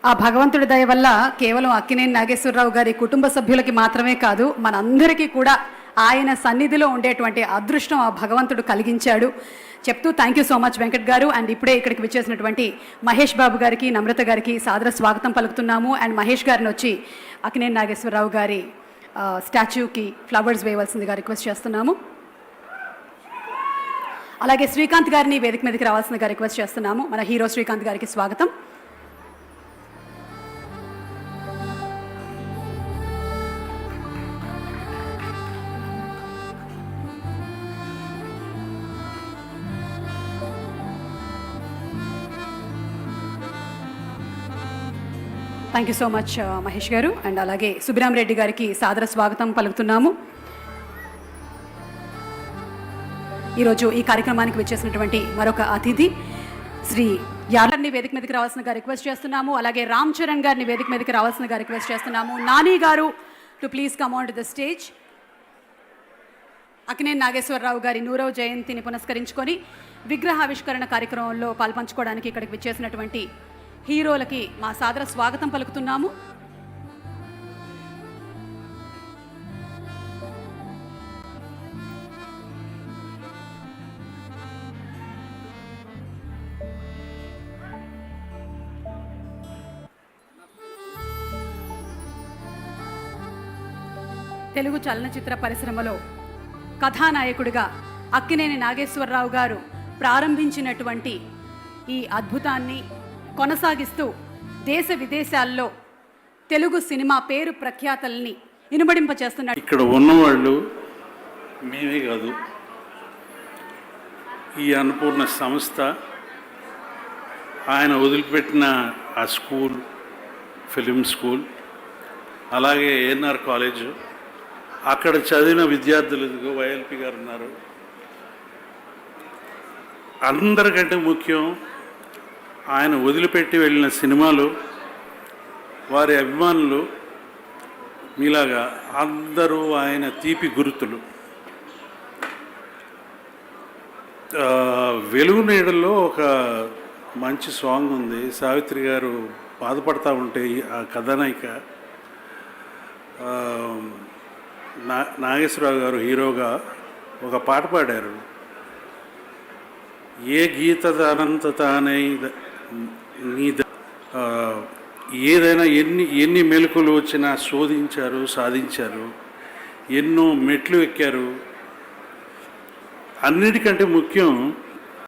ఆ భగవంతుడి దయ వల్ల కేవలం అక్కినేని నాగేశ్వరరావు గారి కుటుంబ సభ్యులకి మాత్రమే కాదు, మనందరికీ కూడా ఆయన సన్నిధిలో ఉండేటువంటి అదృష్టం ఆ భగవంతుడు కలిగించాడు చెప్తూ thank you so much Venkat గారు. అండ్ ఇప్పుడే ఇక్కడికి విచ్చేసినటువంటి మహేష్ బాబు గారికి, నమ్రత గారికి సాదర స్వాగతం పలుకుతున్నాము. అండ్ మహేష్ గారిని వచ్చి అక్కినేని నాగేశ్వరరావు గారి స్టాచ్యూకి ఫ్లవర్స్ వేయవలసిందిగా రిక్వెస్ట్ చేస్తున్నాము. అలాగే శ్రీకాంత్ గారిని వేదిక మీదకి రావాల్సిందిగా రిక్వెస్ట్ చేస్తున్నాము. మన హీరో శ్రీకాంత్ గారికి స్వాగతం. Thank you so much Mahesh గారు. అండ్ అలాగే సుబ్బిరామ్ రెడ్డి గారికి సాదర స్వాగతం పలుకుతున్నాము. ఈరోజు ఈ కార్యక్రమానికి విచ్చేసినటువంటి మరొక అతిథి శ్రీ యార్ని వేదిక మీదకి రావాల్సిందిగా రిక్వెస్ట్ చేస్తున్నాము. అలాగే రామ్ చరణ్ గారిని వేదిక మీదకి రావాల్సిందిగా రిక్వెస్ట్ చేస్తున్నాము. Nani garu to please come on to the stage. Akkineni Nageswara Rao గారి 100వ జయంతిని పురస్కరించుకొని విగ్రహావిష్కరణ కార్యక్రమంలో పాల్పంచుకోవడానికి ఇక్కడికి విచ్చేసినటువంటి హీరోలకి మా సాదర స్వాగతం పలుకుతున్నాము. తెలుగు చలనచిత్ర పరిశ్రమలో కథానాయకుడిగా అక్కినేని నాగేశ్వరరావు గారు ప్రారంభించినటువంటి ఈ అద్భుతాన్ని కొనసాగిస్తూ దేశ విదేశాల్లో తెలుగు సినిమా పేరు ప్రఖ్యాతల్ని ఇనుమడింపచేస్తున్నారు. ఇక్కడ ఉన్నవాళ్ళు మేమే కాదు, ఈ అన్నపూర్ణ సంస్థ, ఆయన వదిలిపెట్టిన ఆ స్కూల్, ఫిలిం స్కూల్, అలాగే ఏఎన్ఆర్ కాలేజు, అక్కడ చదివిన విద్యార్థులు, ఇదిగో వైఎల్పి గారు ఉన్నారు. అందరికంటే ముఖ్యం ఆయన వదిలిపెట్టి వెళ్ళిన సినిమాలు, వారి అభిమానులు మీలాగా అందరూ ఆయన తీపి గుర్తులు. వెలుగు నీడల్లో ఒక మంచి సాంగ్ ఉంది, సావిత్రి గారు బాధపడతా ఉంటే ఆ కథానాయిక నాగేశ్వరరావు గారు హీరోగా ఒక పాట పాడారు. ఏ గీత అనంతతానై నీ ఏదైనా ఎన్ని మెలకులు వచ్చినా శోధించారు, సాధించారు, ఎన్నో మెట్లు ఎక్కారు. అన్నిటికంటే ముఖ్యం